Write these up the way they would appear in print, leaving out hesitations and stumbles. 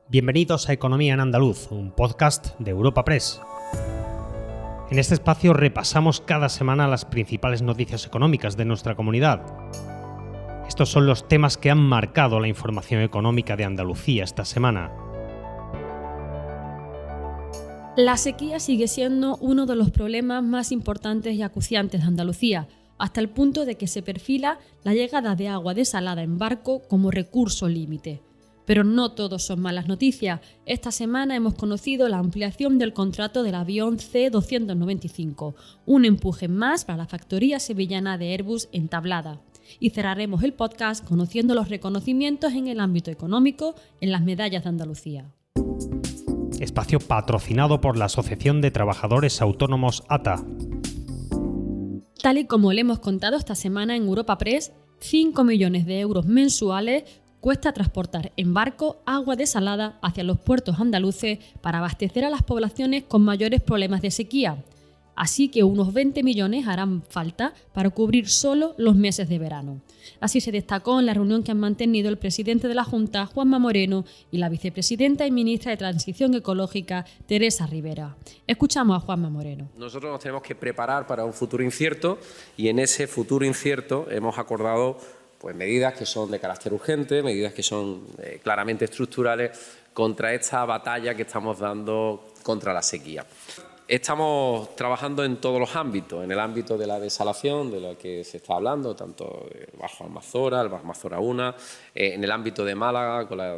Bienvenidos a Economía en Andaluz, un podcast de Europa Press. En este espacio repasamos cada semana las principales noticias económicas de nuestra comunidad. Estos son los temas que han marcado la información económica de Andalucía esta semana. La sequía sigue siendo uno de los problemas más importantes y acuciantes de Andalucía, hasta el punto de que se perfila la llegada de agua desalada en barco como recurso límite. Pero no todo son malas noticias. Esta semana hemos conocido la ampliación del contrato del avión C-295, un empuje más para la factoría sevillana de Airbus entablada. Y cerraremos el podcast conociendo los reconocimientos en el ámbito económico en las medallas de Andalucía. Espacio patrocinado por la Asociación de Trabajadores Autónomos ATA. Tal y como le hemos contado esta semana en Europa Press, 5 millones de euros mensuales cuesta transportar en barco agua desalada hacia los puertos andaluces para abastecer a las poblaciones con mayores problemas de sequía. Así que unos 20 millones harán falta para cubrir solo los meses de verano. Así se destacó en la reunión que han mantenido el presidente de la Junta, Juanma Moreno, y la vicepresidenta y ministra de Transición Ecológica, Teresa Rivera. Escuchamos a Juanma Moreno. Nosotros nos tenemos que preparar para un futuro incierto y en ese futuro incierto hemos acordado medidas que son de carácter urgente, medidas que son claramente estructurales contra esta batalla que estamos dando contra la sequía. Estamos trabajando en todos los ámbitos, en el ámbito de la desalación, de lo que se está hablando, tanto el Bajo Almanzora, el Bajo Almanzora 1, en el ámbito de Málaga, con la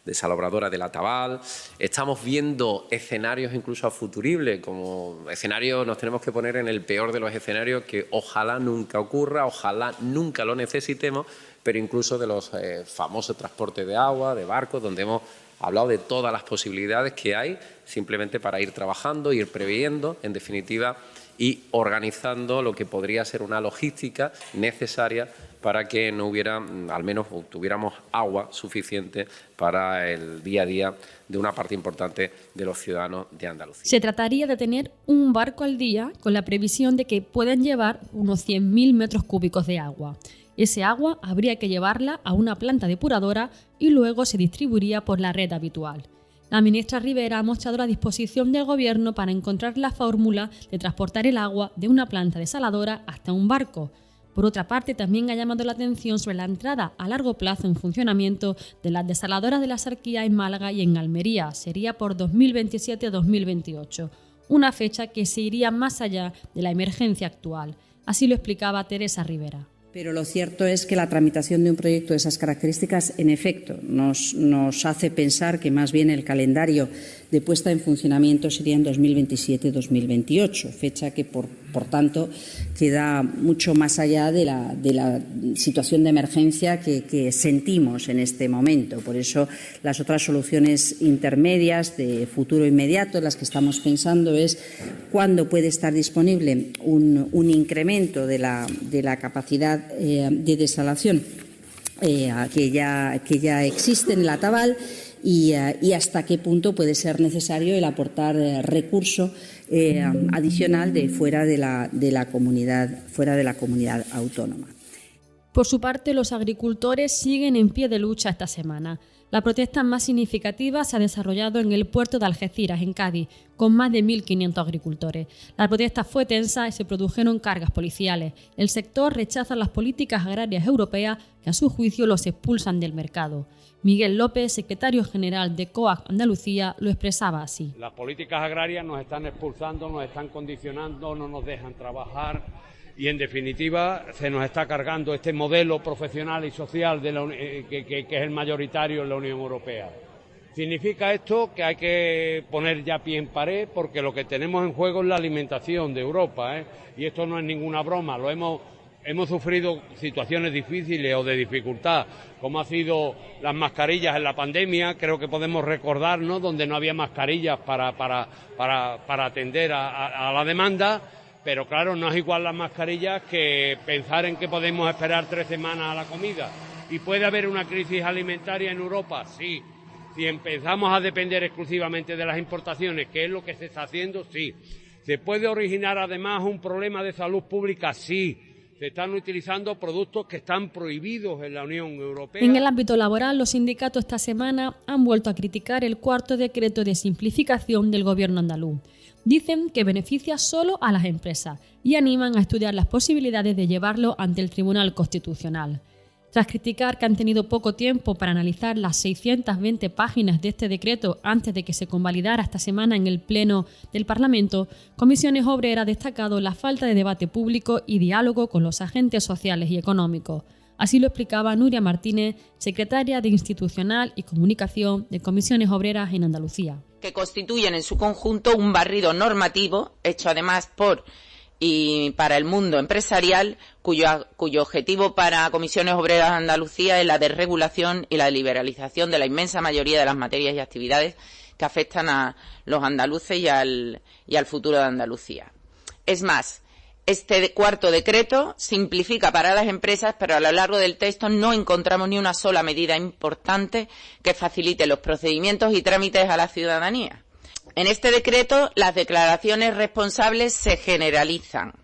desalobradora de la Tabal. Estamos viendo escenarios incluso a futuribles, como escenarios nos tenemos que poner en el peor de los escenarios, que ojalá nunca ocurra, ojalá nunca lo necesitemos, pero incluso de los famosos transportes de agua, de barcos, donde hemos hablado de todas las posibilidades que hay, simplemente para ir trabajando, ir previendo, en definitiva, y organizando lo que podría ser una logística necesaria para que no hubiera, al menos tuviéramos agua suficiente para el día a día de una parte importante de los ciudadanos de Andalucía. Se trataría de tener un barco al día con la previsión de que pueden llevar unos 100.000 metros cúbicos de agua. Ese agua habría que llevarla a una planta depuradora y luego se distribuiría por la red habitual. La ministra Rivera ha mostrado la disposición del Gobierno para encontrar la fórmula de transportar el agua de una planta desaladora hasta un barco. Por otra parte, también ha llamado la atención sobre la entrada a largo plazo en funcionamiento de las desaladoras de la Sarquía en Málaga y en Almería. Sería por 2027-2028, una fecha que se iría más allá de la emergencia actual. Así lo explicaba Teresa Rivera. Pero lo cierto es que la tramitación de un proyecto de esas características, en efecto, nos hace pensar que más bien el calendario de puesta en funcionamiento sería en 2027-2028, fecha que, por tanto, queda mucho más allá de la situación de emergencia que sentimos en este momento. Por eso, las otras soluciones intermedias de futuro inmediato en las que estamos pensando es cuándo puede estar disponible un incremento de la capacidad de desalación que ya existe en la Tabal y hasta qué punto puede ser necesario el aportar recurso adicional de fuera de la comunidad autónoma. Por su parte, los agricultores siguen en pie de lucha esta semana. La protesta más significativa se ha desarrollado en el puerto de Algeciras, en Cádiz, con más de 1.500 agricultores. La protesta fue tensa y se produjeron cargas policiales. El sector rechaza las políticas agrarias europeas que, a su juicio, los expulsan del mercado. Miguel López, secretario general de COAG Andalucía, lo expresaba así. Las políticas agrarias nos están expulsando, nos están condicionando, no nos dejan trabajar. Y, en definitiva, se nos está cargando este modelo profesional y social que es el mayoritario en la Unión Europea. Significa esto que hay que poner ya pie en pared porque lo que tenemos en juego es la alimentación de Europa, y esto no es ninguna broma. Hemos sufrido situaciones difíciles o de dificultad, como ha sido las mascarillas en la pandemia. Creo que podemos recordarnos donde no había mascarillas para atender a la demanda. Pero claro, no es igual las mascarillas que pensar en que podemos esperar 3 semanas a la comida. ¿Y puede haber una crisis alimentaria en Europa? Sí. Si empezamos a depender exclusivamente de las importaciones, que es lo que se está haciendo, sí. ¿Se puede originar además un problema de salud pública? Sí. Se están utilizando productos que están prohibidos en la Unión Europea. En el ámbito laboral, los sindicatos esta semana han vuelto a criticar el cuarto decreto de simplificación del gobierno andaluz. Dicen que beneficia solo a las empresas y animan a estudiar las posibilidades de llevarlo ante el Tribunal Constitucional. Tras criticar que han tenido poco tiempo para analizar las 620 páginas de este decreto antes de que se convalidara esta semana en el Pleno del Parlamento, Comisiones Obreras ha destacado la falta de debate público y diálogo con los agentes sociales y económicos. Así lo explicaba Nuria Martínez, secretaria de Institucional y Comunicación de Comisiones Obreras en Andalucía. Que constituyen en su conjunto un barrido normativo, hecho además por y para el mundo empresarial, cuyo objetivo para Comisiones Obreras de Andalucía es la desregulación y la liberalización de la inmensa mayoría de las materias y actividades que afectan a los andaluces y al futuro de Andalucía. Es más, este cuarto decreto simplifica para las empresas, pero a lo largo del texto no encontramos ni una sola medida importante que facilite los procedimientos y trámites a la ciudadanía. En este decreto, las declaraciones responsables se generalizan,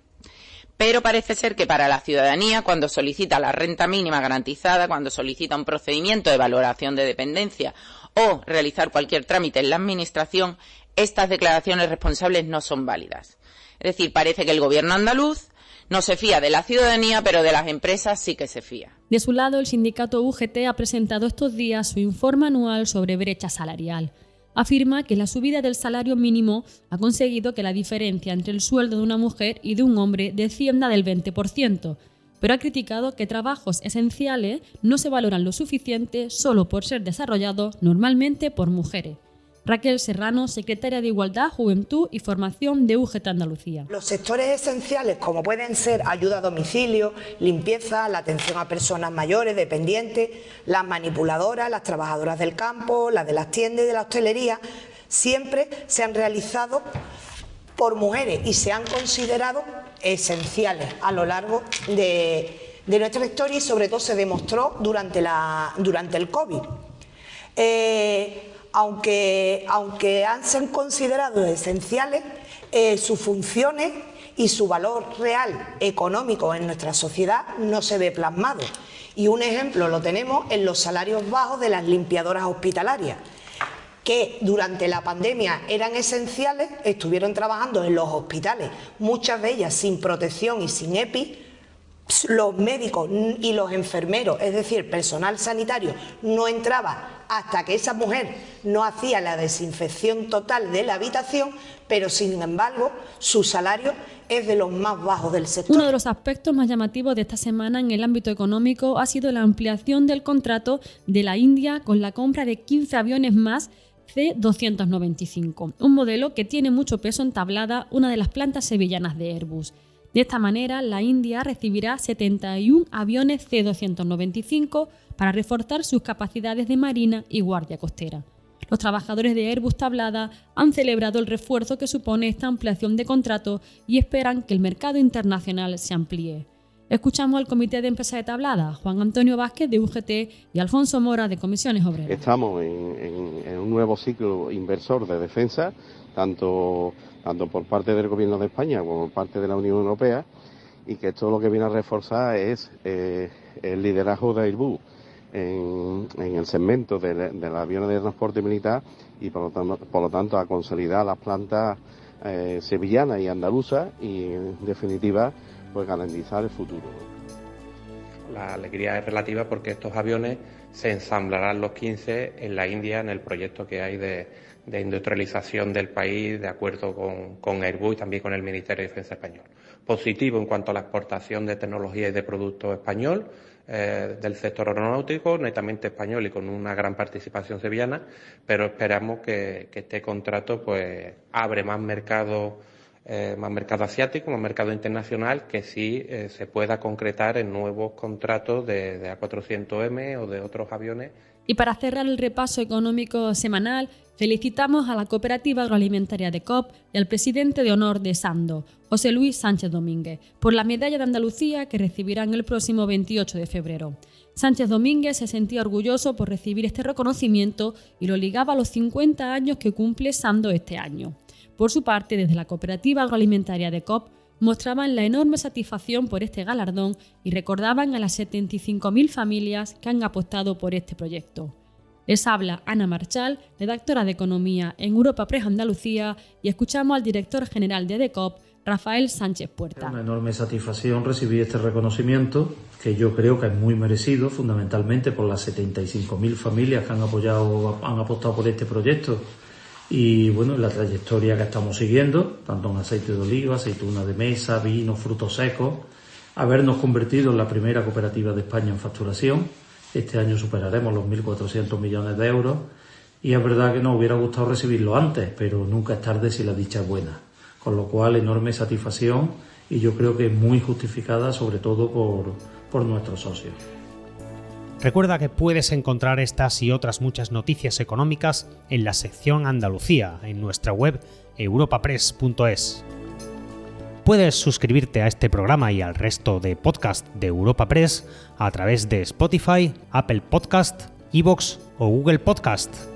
pero parece ser que para la ciudadanía, cuando solicita la renta mínima garantizada, cuando solicita un procedimiento de valoración de dependencia o realizar cualquier trámite en la Administración, estas declaraciones responsables no son válidas. Es decir, parece que el Gobierno andaluz no se fía de la ciudadanía, pero de las empresas sí que se fía. De su lado, el sindicato UGT ha presentado estos días su informe anual sobre brecha salarial. Afirma que la subida del salario mínimo ha conseguido que la diferencia entre el sueldo de una mujer y de un hombre descienda del 20%, pero ha criticado que trabajos esenciales no se valoran lo suficiente solo por ser desarrollados normalmente por mujeres. Raquel Serrano, secretaria de Igualdad, Juventud y Formación de UGT Andalucía. Los sectores esenciales, como pueden ser ayuda a domicilio, limpieza, la atención a personas mayores, dependientes, las manipuladoras, las trabajadoras del campo, las de las tiendas y de la hostelería, siempre se han realizado por mujeres y se han considerado esenciales a lo largo de nuestra historia y sobre todo se demostró durante el COVID. Aunque se han considerado esenciales, sus funciones y su valor real económico en nuestra sociedad no se ve plasmado. Y un ejemplo lo tenemos en los salarios bajos de las limpiadoras hospitalarias, que durante la pandemia eran esenciales, estuvieron trabajando en los hospitales, muchas de ellas sin protección y sin EPI. Los médicos y los enfermeros, es decir, personal sanitario, no entraba hasta que esa mujer no hacía la desinfección total de la habitación, pero sin embargo su salario es de los más bajos del sector. Uno de los aspectos más llamativos de esta semana en el ámbito económico ha sido la ampliación del contrato de la India con la compra de 15 aviones más C-295, un modelo que tiene mucho peso en Tablada, una de las plantas sevillanas de Airbus. De esta manera, la India recibirá 71 aviones C-295 para reforzar sus capacidades de marina y guardia costera. Los trabajadores de Airbus Tablada han celebrado el refuerzo que supone esta ampliación de contrato y esperan que el mercado internacional se amplíe. Escuchamos al Comité de Empresa de Tablada, Juan Antonio Vázquez de UGT y Alfonso Mora de Comisiones Obreras. Estamos en un nuevo ciclo inversor de defensa, tanto por parte del Gobierno de España como por parte de la Unión Europea, y que esto lo que viene a reforzar es el liderazgo de Airbus en el segmento del avión de transporte militar y por lo tanto a consolidar las plantas sevillanas y andaluzas y en definitiva pues garantizar el futuro. La alegría es relativa porque estos aviones se ensamblarán los 15 en la India en el proyecto que hay de industrialización del país de acuerdo con Airbus y también con el Ministerio de Defensa español. Positivo en cuanto a la exportación de tecnología y de producto español del sector aeronáutico, netamente español y con una gran participación sevillana, pero esperamos que este contrato pues abre más mercado asiático, más mercado internacional, que sí se pueda concretar en nuevos contratos de A400M o de otros aviones. Y para cerrar el repaso económico semanal, felicitamos a la Cooperativa Agroalimentaria de COP y al presidente de honor de Sando, José Luis Sánchez Domínguez, por la medalla de Andalucía que recibirán el próximo 28 de febrero. Sánchez Domínguez se sentía orgulloso por recibir este reconocimiento y lo ligaba a los 50 años que cumple Sando este año. Por su parte, desde la Cooperativa Agroalimentaria de COP, mostraban la enorme satisfacción por este galardón y recordaban a las 75.000 familias que han apostado por este proyecto. Les habla Ana Marchal, redactora de Economía en Europa Press Andalucía, y escuchamos al director general de DECOP, Rafael Sánchez Puerta. Es una enorme satisfacción recibir este reconocimiento, que yo creo que es muy merecido, fundamentalmente por las 75.000 familias que han apostado por este proyecto. Y bueno, la trayectoria que estamos siguiendo, tanto en aceite de oliva, aceituna de mesa, vino, frutos secos, habernos convertido en la primera cooperativa de España en facturación. Este año superaremos los 1.400 millones de euros y es verdad que nos hubiera gustado recibirlo antes, pero nunca es tarde si la dicha es buena. Con lo cual, enorme satisfacción y yo creo que muy justificada, sobre todo por nuestros socios. Recuerda que puedes encontrar estas y otras muchas noticias económicas en la sección Andalucía, en nuestra web europapress.es. Puedes suscribirte a este programa y al resto de podcast de Europa Press a través de Spotify, Apple Podcast, iVoox o Google Podcast.